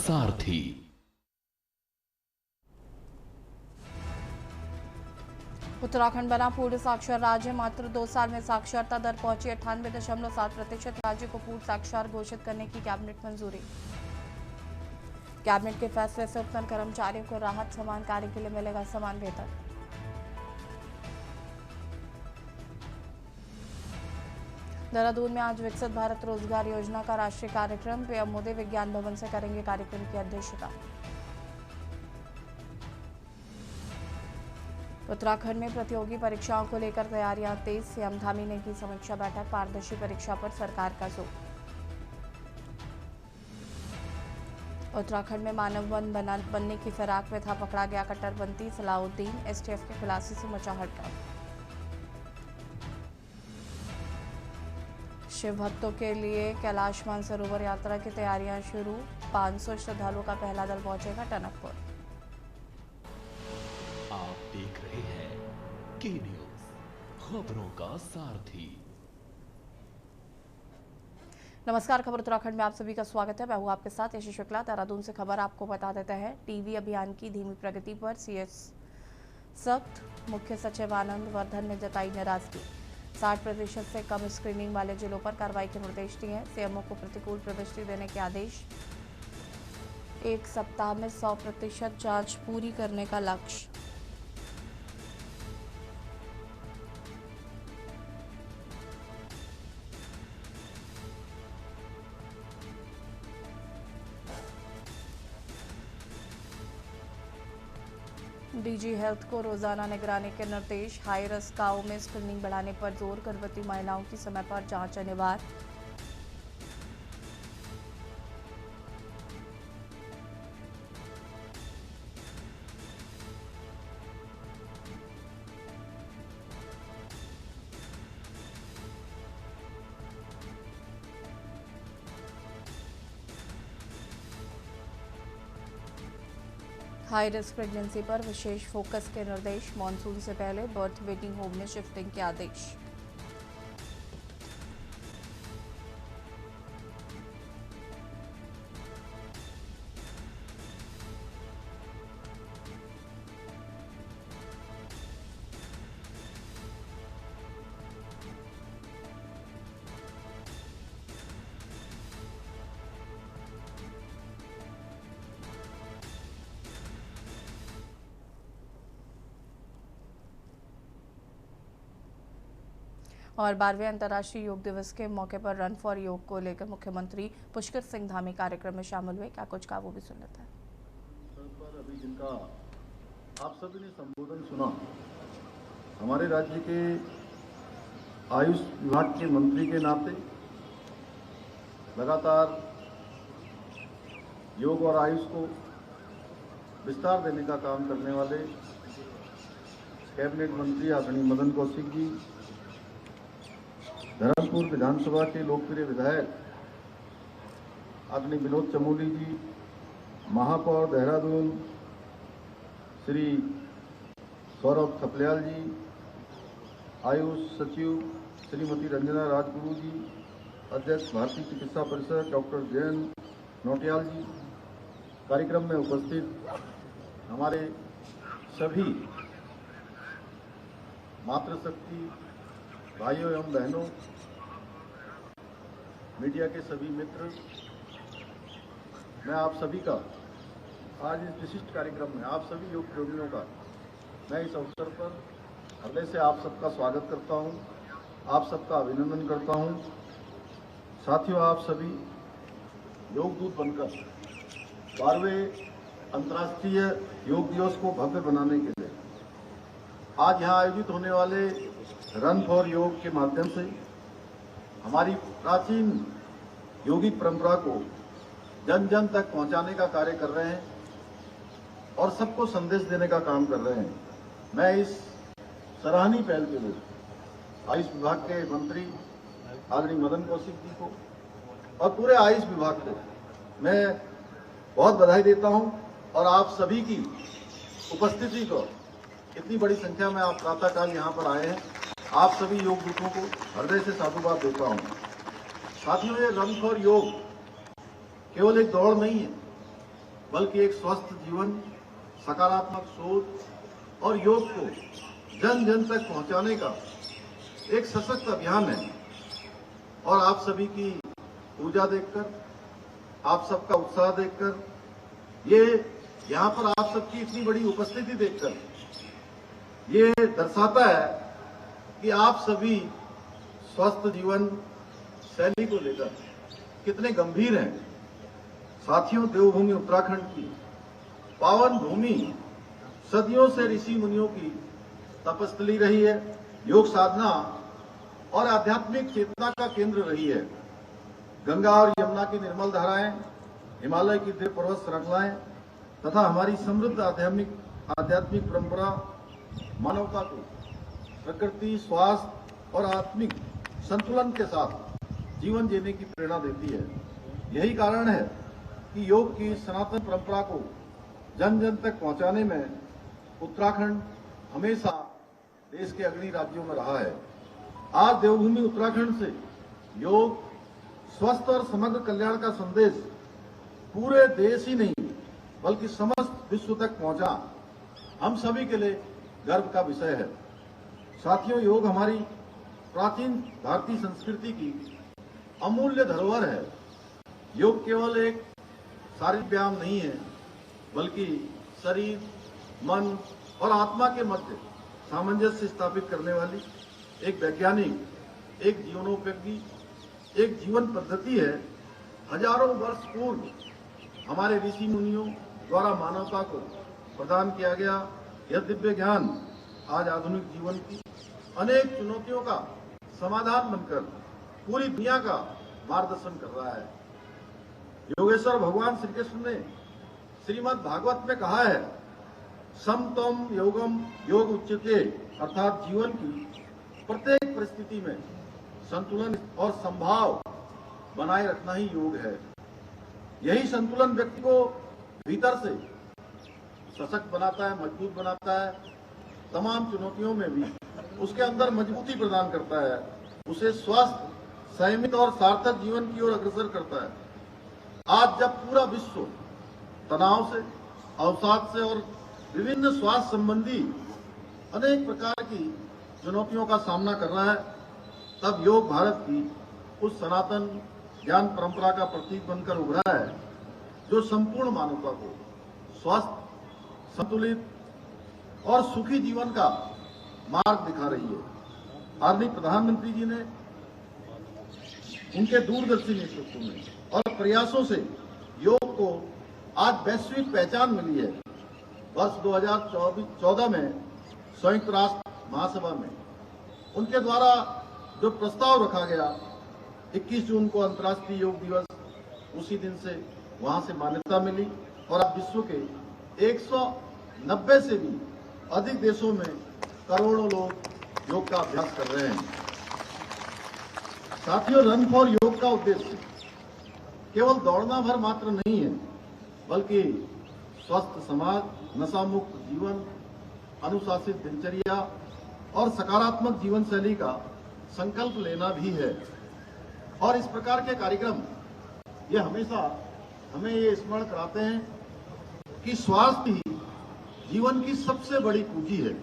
सारथी। उत्तराखंड बना पूर्ण साक्षर राज्य। मात्र 2 साल में साक्षरता दर पहुंची 98.7%। राज्य को पूर्ण साक्षर घोषित करने की कैबिनेट मंजूरी। कैबिनेट के फैसले से उत्पन्न कर्मचारियों को राहत। समान कार्य के लिए मिलेगा समान वेतन। देहरादून में आज विकसित भारत रोजगार योजना का राष्ट्रीय कार्यक्रम। पीएम मोदी विज्ञान भवन से करेंगे कार्यक्रम की अध्यक्षता। उत्तराखंड में प्रतियोगी परीक्षाओं को लेकर तैयारियां तेज। सीएम धामी ने की समीक्षा बैठक। पारदर्शी परीक्षा पर सरकार का जोर। उत्तराखंड में मानव वन बनने की फिराक में था पकड़ा गया कट्टरपंथी सलाउद्दीन। एसटीएफ के खुलासे से मचा हड़कंप। शिव भक्तों के लिए कैलाश मानसरोवर यात्रा की तैयारियां शुरू। 500 श्रद्धालुओं का पहला दल पहुंचेगा टनकपुर। आप देख रहे हैं के न्यूज, खबरों का सारथी। नमस्कार, खबर उत्तराखंड में आप सभी का स्वागत है। मैं हूं आपके साथ यशी शुक्ला। देहरादून से खबर आपको बता देते हैं। टीवी अभियान की धीमी प्रगति पर सीएस सख्त। मुख्य सचिव आनंद वर्धन ने जताई नाराजगी। 60% से कम स्क्रीनिंग वाले जिलों पर कार्रवाई के निर्देश दिए हैं। सीएमओ को प्रतिकूल प्रविष्टि देने के आदेश। 1 सप्ताह में 100% जांच पूरी करने का लक्ष्य। डीजी हेल्थ को रोजाना निगरानी के निर्देश। हाई रिस्क गांवों में स्क्रीनिंग बढ़ाने पर जोर। गर्भवती महिलाओं की समय पर जांच अनिवार्य। हाई रिस्क प्रेगनेंसी पर विशेष फोकस के निर्देश। मॉनसून से पहले बर्थ वेटिंग होम में शिफ्टिंग के आदेश। और 12वें अंतर्राष्ट्रीय योग दिवस के मौके पर रन फॉर योग को लेकर मुख्यमंत्री पुष्कर सिंह धामी कार्यक्रम में शामिल हुए। क्या कुछ कहा वो भी सुन लेते हैं। पर अभी जिनका आप सभी ने संबोधन सुना, हमारे राज्य के आयुष विभाग के मंत्री के नाते लगातार योग और आयुष को विस्तार देने का काम करने वाले कैबिनेट मंत्री आदरणीय मदन कौशिक जी, धर्मपुर विधानसभा के लोकप्रिय विधायक आदरणीय विनोद चमोली जी, महापौर देहरादून श्री सौरभ थपलियाल जी, आयुष सचिव श्रीमती रंजना राजगुरु जी, अध्यक्ष भारतीय चिकित्सा परिषद डॉक्टर जयंत नौटियाल जी, कार्यक्रम में उपस्थित हमारे सभी मातृशक्ति भाइयों एवं बहनों, मीडिया के सभी मित्र, मैं आप सभी का आज इस विशिष्ट कार्यक्रम में आप सभी योग प्रेमियों का मैं इस अवसर पर हृदय से आप सबका स्वागत करता हूं, आप सबका अभिनंदन करता हूं। साथियों, आप सभी योग दूत बनकर 12वें अंतर्राष्ट्रीय योग दिवस को भव्य बनाने के लिए आज यहाँ आयोजित होने वाले रन फॉर योग के माध्यम से हमारी प्राचीन योगिक परंपरा को जन जन तक पहुंचाने का कार्य कर रहे हैं और सबको संदेश देने का काम कर रहे हैं। मैं इस सराहनीय पहल के लिए आयुष विभाग के मंत्री आदरणीय मदन कौशिक जी को और पूरे आयुष विभाग को मैं बहुत बधाई देता हूं और आप सभी की उपस्थिति को, इतनी बड़ी संख्या में आप प्रातःकाल यहाँ पर आए हैं, आप सभी योग दूतों को हृदय से साधुवाद देता हूं। साथियों, ये रन फॉर योग केवल एक दौड़ नहीं है, बल्कि एक स्वस्थ जीवन, सकारात्मक सोच और योग को जन जन तक पहुंचाने का एक सशक्त अभियान है। और आप सभी की ऊर्जा देखकर, आप सबका उत्साह देखकर, ये यहाँ पर आप सबकी इतनी बड़ी उपस्थिति देखकर ये दर्शाता है कि आप सभी स्वस्थ जीवन शैली को लेकर कितने गंभीर हैं। साथियों, देवभूमि उत्तराखंड की पावन भूमि सदियों से ऋषि मुनियों की तपस्थली रही है, योग साधना और आध्यात्मिक चेतना का केंद्र रही है। गंगा और यमुना की निर्मल धाराएं, हिमालय की दिव्य पर्वत श्रृंखलाएं तथा हमारी समृद्ध आध्यात्मिक परंपरा मानवता को प्रकृति, स्वास्थ्य और आत्मिक संतुलन के साथ जीवन जीने की प्रेरणा देती है। यही कारण है कि योग की सनातन परंपरा को जन जन तक पहुंचाने में उत्तराखंड हमेशा देश के अग्रणी राज्यों में रहा है। आज देवभूमि उत्तराखंड से योग, स्वस्थ और समग्र कल्याण का संदेश पूरे देश ही नहीं बल्कि समस्त विश्व तक पहुंचा, हम सभी के लिए गर्व का विषय है। साथियों, योग हमारी प्राचीन भारतीय संस्कृति की अमूल्य धरोहर है। योग केवल एक शारीरिक व्यायाम नहीं है, बल्कि शरीर, मन और आत्मा के मध्य सामंजस्य स्थापित करने वाली एक वैज्ञानिक, एक जीवनोपयोगी, एक जीवन पद्धति है। हजारों वर्ष पूर्व हमारे ऋषि मुनियों द्वारा मानवता को प्रदान किया गया यह दिव्य ज्ञान आज आधुनिक जीवन की अनेक चुनौतियों का समाधान बनकर पूरी दुनिया का मार्गदर्शन कर रहा है। योगेश्वर भगवान श्री कृष्ण ने श्रीमद् भागवत में कहा है, समतम योगम योग उच्यते, अर्थात जीवन की प्रत्येक परिस्थिति में संतुलन और संभाव बनाए रखना ही योग है। यही संतुलन व्यक्ति को भीतर से सशक्त बनाता है, मजबूत बनाता है, तमाम चुनौतियों में भी उसके अंदर मजबूती प्रदान करता है, उसे स्वस्थ, संयमित और सार्थक जीवन की ओर अग्रसर करता है। आज जब पूरा विश्व तनाव से, अवसाद से और विभिन्न स्वास्थ्य संबंधी अनेक प्रकार की चुनौतियों का सामना कर रहा है, तब योग भारत की उस सनातन ज्ञान परंपरा का प्रतीक बनकर उभरा है जो संपूर्ण मानवता को स्वस्थ, संतुलित और सुखी जीवन का मार्ग दिखा रही है। आदरणीय प्रधानमंत्री जी ने उनके दूरदर्शी नेतृत्व में और प्रयासों से योग को आज वैश्विक पहचान मिली है। वर्ष 2014 में संयुक्त राष्ट्र महासभा में उनके द्वारा जो प्रस्ताव रखा गया, 21 जून को अंतर्राष्ट्रीय योग दिवस, उसी दिन से वहां से मान्यता मिली और अब विश्व के 190 से भी अधिक देशों में करोड़ों लोग योग का अभ्यास कर रहे हैं। साथियों, रन फॉर योग का उद्देश्य केवल दौड़ना भर मात्र नहीं है, बल्कि स्वस्थ समाज, नशा मुक्त जीवन, अनुशासित दिनचर्या और सकारात्मक जीवन शैली का संकल्प लेना भी है। और इस प्रकार के कार्यक्रम ये हमेशा हमें ये स्मरण कराते हैं कि स्वास्थ्य ही जीवन की सबसे बड़ी पूंजी है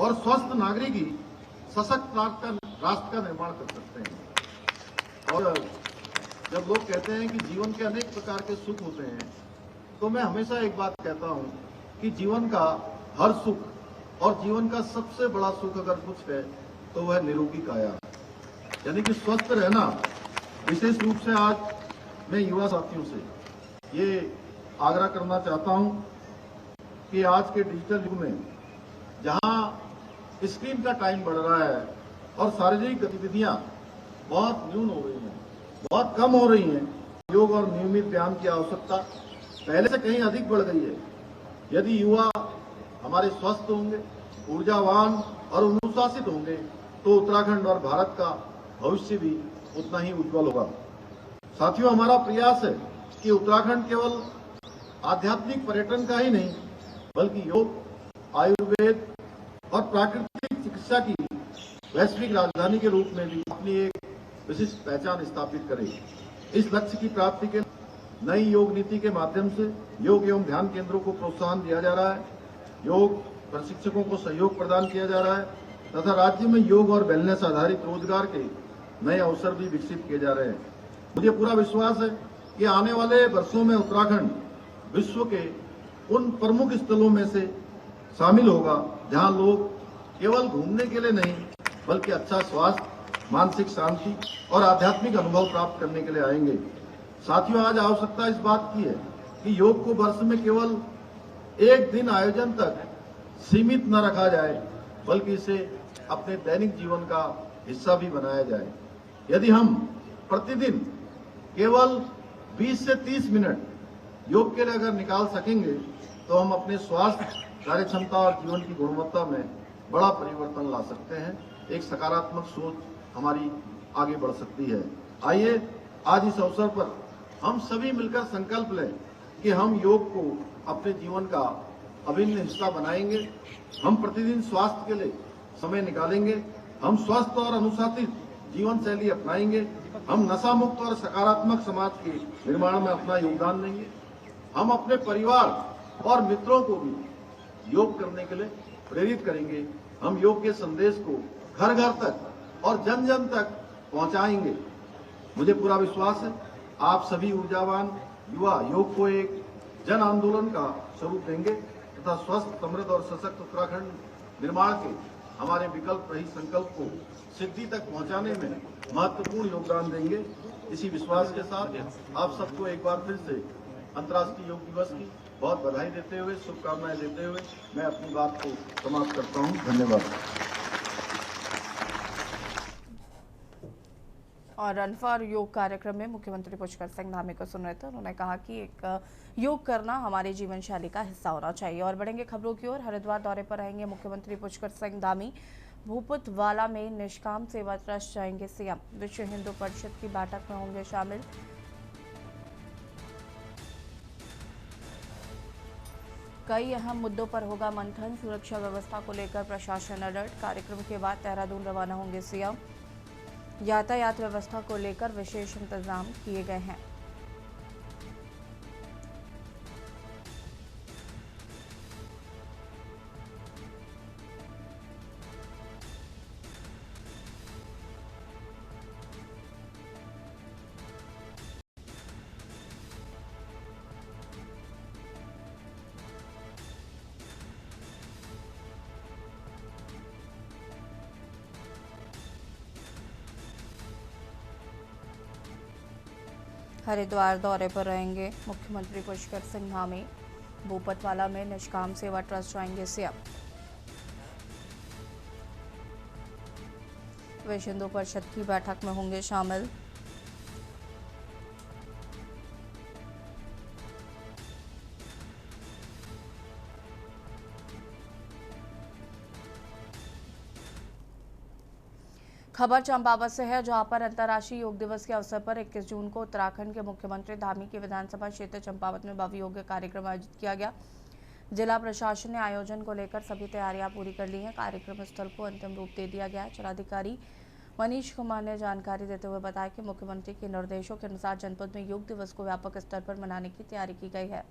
और स्वस्थ नागरिक ही सशक्त राष्ट्र का निर्माण कर सकते हैं। और जब लोग कहते हैं कि जीवन के अनेक प्रकार के सुख होते हैं, तो मैं हमेशा एक बात कहता हूं कि जीवन का हर सुख और जीवन का सबसे बड़ा सुख अगर कुछ है तो वह निरोगी काया, यानी कि स्वस्थ रहना। विशेष रूप से आज मैं युवा साथियों से ये आग्रह करना चाहता हूं कि आज के डिजिटल युग में जहां स्क्रीन का टाइम बढ़ रहा है और शारीरिक गतिविधियां बहुत न्यून हो रही हैं, बहुत कम हो रही हैं, योग और नियमित व्यायाम की आवश्यकता पहले से कहीं अधिक बढ़ गई है। यदि युवा हमारे स्वस्थ होंगे, ऊर्जावान और अनुशासित होंगे, तो उत्तराखंड और भारत का भविष्य भी उतना ही उज्जवल होगा। साथियों, हमारा प्रयास है कि उत्तराखंड केवल आध्यात्मिक पर्यटन का ही नहीं, बल्कि योग, आयुर्वेद और प्राकृतिक चिकित्सा की वैश्विक राजधानी के रूप में भी अपनी एक विशिष्ट पहचान स्थापित करे। इस लक्ष्य की प्राप्ति के नई योग नीति के माध्यम से योग एवं ध्यान केंद्रों को प्रोत्साहन दिया जा रहा है, योग प्रशिक्षकों को सहयोग प्रदान किया जा रहा है तथा राज्य में योग और वेलनेस आधारित रोजगार के नए अवसर भी विकसित किए जा रहे हैं। मुझे पूरा विश्वास है कि आने वाले वर्षों में उत्तराखंड विश्व के उन प्रमुख स्थलों में से शामिल होगा जहां लोग केवल घूमने के लिए नहीं बल्कि अच्छा स्वास्थ्य, मानसिक शांति और आध्यात्मिक अनुभव प्राप्त करने के लिए आएंगे। साथियों, आज आवश्यकता इस बात की है कि योग को वर्ष में केवल एक दिन आयोजन तक सीमित न रखा जाए बल्कि इसे अपने दैनिक जीवन का हिस्सा भी बनाया जाए। यदि हम प्रतिदिन केवल 20 से 30 मिनट योग के लिए अगर निकाल सकेंगे तो हम अपने स्वास्थ्य, कार्यक्षमता और जीवन की गुणवत्ता में बड़ा परिवर्तन ला सकते हैं। एक सकारात्मक सोच हमारी आगे बढ़ सकती है। आइए आज इस अवसर पर हम सभी मिलकर संकल्प लें कि हम योग को अपने जीवन का अभिन्न हिस्सा बनाएंगे। हम प्रतिदिन स्वास्थ्य के लिए समय निकालेंगे। हम स्वस्थ और अनुशासित जीवन शैली अपनाएंगे। हम नशा मुक्त और सकारात्मक समाज के निर्माण में अपना योगदान देंगे। हम अपने परिवार और मित्रों को भी योग करने के लिए प्रेरित करेंगे। हम योग के संदेश को घर घर तक और जन जन तक पहुंचाएंगे। मुझे पूरा विश्वास है आप सभी ऊर्जावान युवा योग को एक जन आंदोलन का स्वरूप देंगे तथा स्वस्थ, समृद्ध और सशक्त उत्तराखंड निर्माण के हमारे विकल्प रहित संकल्प को सिद्धि तक पहुंचाने में महत्वपूर्ण योगदान देंगे। इसी विश्वास के साथ आप सबको एक बार फिर से अंतर्राष्ट्रीय योग दिवस की बहुत बधाई देते हुए, शुभकामनाएं देते हुए मैं अपनी बात को समाप्त करता हूं। धन्यवाद। और रन फॉर योग कार्यक्रम में मुख्यमंत्री पुष्कर सिंह धामी को सुन रहे थे। उन्होंने कहा कि एक योग करना हमारी जीवन शैली का हिस्सा होना चाहिए। और बढ़ेंगे खबरों की ओर। हरिद्वार दौरे पर रहेंगे मुख्यमंत्री पुष्कर सिंह धामी। भूपतवाला में निष्काम सेवा ट्रस्ट जाएंगे सीएम। विश्व हिंदू परिषद की बैठक में होंगे शामिल। कई अहम मुद्दों पर होगा मंथन। सुरक्षा व्यवस्था को लेकर प्रशासन अलर्ट। कार्यक्रम के बाद देहरादून रवाना होंगे सीएम। यातायात व्यवस्था को लेकर विशेष इंतजाम किए गए हैं। हरिद्वार दौरे पर रहेंगे मुख्यमंत्री पुष्कर सिंह धामी। भूपतवाला में निष्काम सेवा ट्रस्ट जाएंगे सीएम। विश्व हिंदू परिषद की बैठक में होंगे शामिल। खबर चंपावत से है, जहां पर अंतर्राष्ट्रीय योग दिवस के अवसर पर 21 जून को उत्तराखंड के मुख्यमंत्री धामी के विधानसभा क्षेत्र चंपावत में भव्य योग कार्यक्रम आयोजित किया गया। जिला प्रशासन ने आयोजन को लेकर सभी तैयारियां पूरी कर ली हैं। कार्यक्रम स्थल को अंतिम रूप दे दिया गया है। जिलाधिकारी मनीष कुमार ने जानकारी देते हुए बताया कि मुख्यमंत्री के निर्देशों के अनुसार जनपद में योग दिवस को व्यापक स्तर पर मनाने की तैयारी की गई है।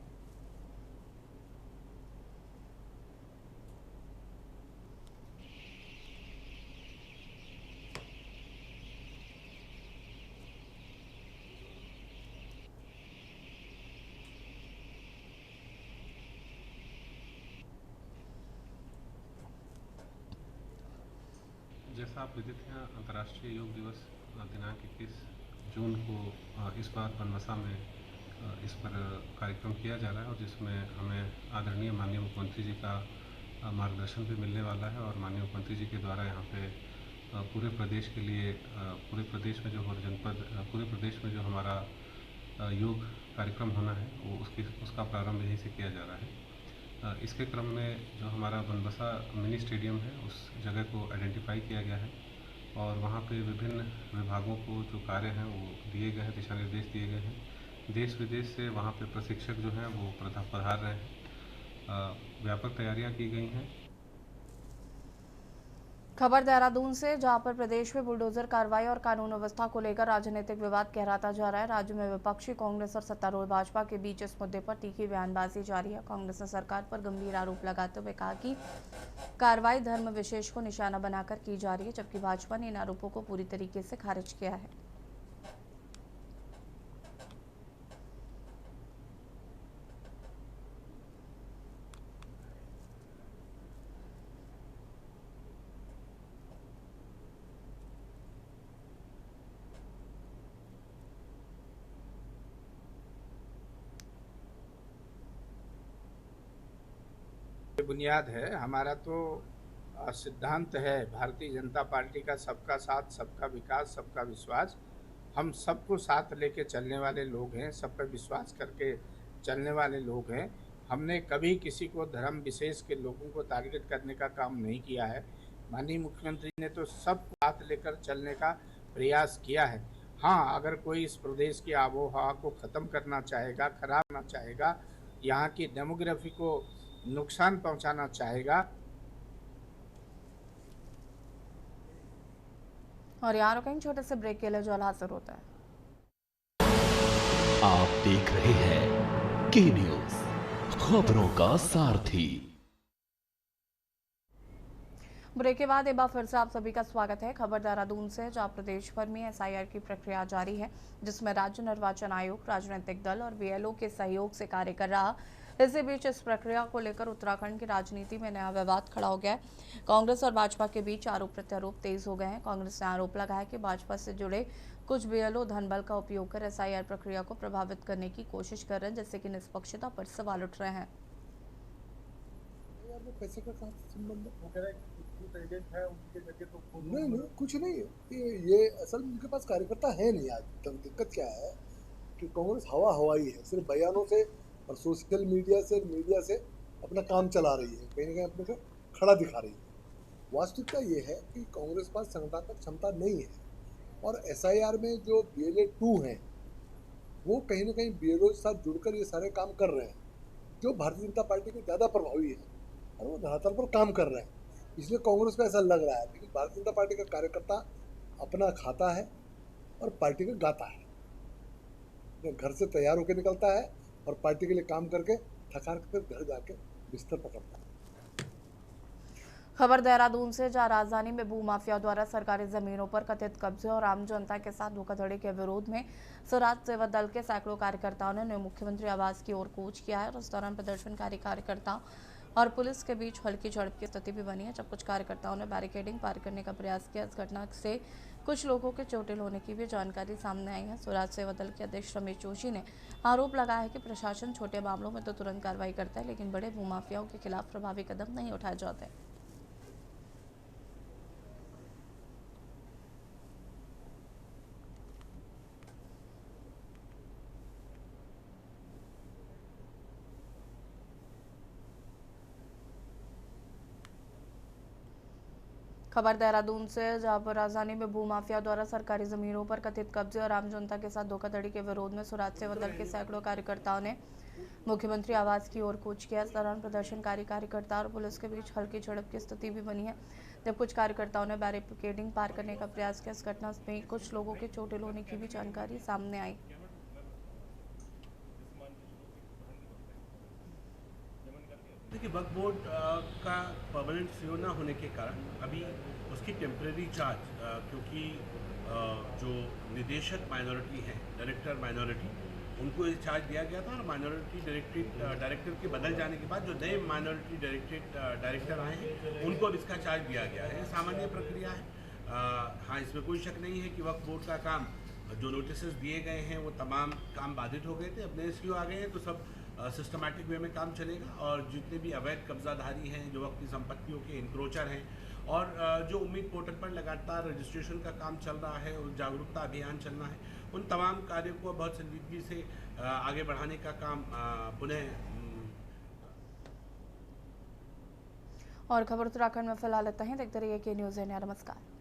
जैसा आप विदित हैं, अंतर्राष्ट्रीय योग दिवस दिनांक 21 जून को इस बार बनबसा में इस पर कार्यक्रम किया जा रहा है और जिसमें हमें आदरणीय माननीय मुख्यमंत्री जी का मार्गदर्शन भी मिलने वाला है। और माननीय मुख्यमंत्री जी के द्वारा यहाँ पे पूरे प्रदेश के लिए पूरे प्रदेश में जो जनपद पूरे प्रदेश में जो हमारा योग कार्यक्रम होना है वो उसका प्रारंभ यहीं से किया जा रहा है। इसके क्रम में जो हमारा बनबसा मिनी स्टेडियम है उस जगह को आइडेंटिफाई किया गया है और वहाँ पे विभिन्न विभागों को जो कार्य हैं वो दिए गए हैं, दिशा निर्देश दिए गए हैं। देश विदेश से वहाँ पे प्रशिक्षक जो हैं वो पधार रहे हैं। व्यापक तैयारियाँ की गई हैं। खबर देहरादून से, जहां पर प्रदेश में बुलडोजर कार्रवाई और कानून व्यवस्था को लेकर राजनीतिक विवाद गहराता जा रहा है। राज्य में विपक्षी कांग्रेस और सत्तारूढ़ भाजपा के बीच इस मुद्दे पर तीखी बयानबाजी जारी है। कांग्रेस ने सरकार पर गंभीर आरोप लगाते हुए कहा कि कार्रवाई धर्म विशेष को निशाना बनाकर की जा रही है, जबकि भाजपा ने इन आरोपों को पूरी तरीके से खारिज किया है। बुनियाद है हमारा तो सिद्धांत है भारतीय जनता पार्टी का, सबका साथ, सबका विकास, सबका विश्वास। हम सबको साथ लेके चलने वाले लोग हैं, सब पर विश्वास करके चलने वाले लोग हैं। हमने कभी किसी को धर्म विशेष के लोगों को टारगेट करने का काम नहीं किया है। माननीय मुख्यमंत्री ने तो सब साथ लेकर चलने का प्रयास किया है। हाँ, अगर कोई इस प्रदेश की आबोहवा को ख़त्म करना चाहेगा, खराब करना चाहेगा, यहाँ की डेमोग्राफी को नुकसान पहुंचाना चाहेगा। और यहाँ रुकेंगे छोटे से ब्रेक के लिए, जो हाजिर होता है। आप देख रहे हैं के न्यूज़, खबरों का सारथी। ब्रेक के बाद एक बार फिर से आप सभी का स्वागत है। खबर देहरादून से, जहां प्रदेश भर में एसआईआर की प्रक्रिया जारी है, जिसमें राज्य निर्वाचन आयोग, राजनीतिक दल और बीएलओ के सहयोग से कार्य कर रहा। इसी बीच इस प्रक्रिया को लेकर उत्तराखंड की राजनीति में नया विवाद खड़ा हो गया है। कांग्रेस और भाजपा के बीच आरोप प्रत्यारोप तेज हो गए हैं। कांग्रेस ने आरोप लगाया कि भाजपा से जुड़े कुछ बीएलओ धनबल का उपयोग कर एसआईआर प्रक्रिया को प्रभावित करने की कोशिश कर रहे हैं, जिससे कि निष्पक्षता पर सवाल उठ रहे हैं। पैसे का संबंध है उनके जगह तो नहीं, कुछ नहीं। ये असल में उनके पास कार्यकर्ता है नहीं। आज तक दिक्कत क्या है कि कांग्रेस हवाई है, सिर्फ बयानों से और सोशल मीडिया से अपना काम चला रही है, कहीं ना कहीं अपने को खड़ा दिखा रही है। वास्तविकता ये है कि कांग्रेस पास संगठनात्मक क्षमता नहीं है, और एसआईआर में जो BLA 2 हैं वो कहीं ना कहीं BLO के साथ जुड़कर ये सारे काम कर रहे हैं, जो भारतीय जनता पार्टी के ज़्यादा प्रभावी है और वो धरातल पर काम कर रहे हैं। इसलिए कांग्रेस को ऐसा लग रहा है कि भारतीय जनता पार्टी का कार्यकर्ता अपना खाता है और पार्टी का गाता है। घर से तैयार होकर निकलता है और पार्टी के लिए काम करके थकान कर घर जाके बिस्तर पकड़ता है। खबर देहरादून से, जहां राजधानी में भूमाफिया द्वारा सरकारी जमीनों पर कथित कब्जे और आम जनता के साथ धोखाधड़ी के विरोध में स्वराज सेवा दल के सैकड़ों कार्यकर्ताओं ने मुख्यमंत्री आवास की ओर कूच किया है। और इस दौरान प्रदर्शनकारी कार्यकर्ताओं और पुलिस के बीच हल्की झड़प की स्थिति भी बनी है, जब कुछ कार्यकर्ताओं ने बैरिकेडिंग पार करने का प्रयास किया। इस घटना से कुछ लोगों के चोटिल होने की भी जानकारी सामने आई है। स्वराज सेवा दल के अध्यक्ष रमेश जोशी ने आरोप लगाया है कि प्रशासन छोटे मामलों में तो तुरंत कार्रवाई करता है, लेकिन बड़े भूमाफियाओं के खिलाफ प्रभावी कदम नहीं उठाए जाते। खबर देहरादून से, जहां पर राजधानी में भूमाफिया द्वारा सरकारी जमीनों पर कथित कब्जे और आम जनता के साथ धोखाधड़ी के विरोध में स्वराज सेवा दल के सैकड़ों कार्यकर्ताओं ने मुख्यमंत्री आवास की ओर कूच किया। इस दौरान प्रदर्शनकारी कार्यकर्ता और पुलिस के बीच हल्की झड़प की स्थिति भी बनी है, जब कुछ कार्यकर्ताओं ने बैरिकेडिंग पार करने का प्रयास किया। इस घटना में कुछ लोगों के चोटिल होने की भी जानकारी सामने आई। देखिए, वक्फ बोर्ड का परमानेंट सीओ ना होने के कारण अभी उसकी टेम्परेरी चार्ज, क्योंकि जो निदेशक माइनॉरिटी हैं, डायरेक्टर माइनॉरिटी, उनको ये चार्ज दिया गया था। और माइनॉरिटी डायरेक्टर के बदल जाने के बाद जो नए माइनॉरिटी डायरेक्टर आए हैं उनको अब इसका चार्ज दिया गया है। सामान्य प्रक्रिया है। हाँ, इसमें कोई शक नहीं है कि वक्फ बोर्ड का काम, जो नोटिस दिए गए हैं वो तमाम काम बाधित हो गए थे। अब नए सीओ आ गए हैं तो सब सिस्टमैटिक वे में काम चलेगा, और जितने भी अवैध कब्जाधारी हैं, जो वक्त की संपत्तियों के इंक्रोचर हैं, और जो उम्मीद पोर्टल पर लगातार रजिस्ट्रेशन का काम चल रहा है और जागरूकता अभियान चलना है, उन तमाम कार्यों को बहुत संजीदगी से आगे बढ़ाने का काम पुनः। और खबर उत्तराखंड में फिलहाल इतना ही। देखते रहिए के न्यूज़ इंडिया। नमस्कार।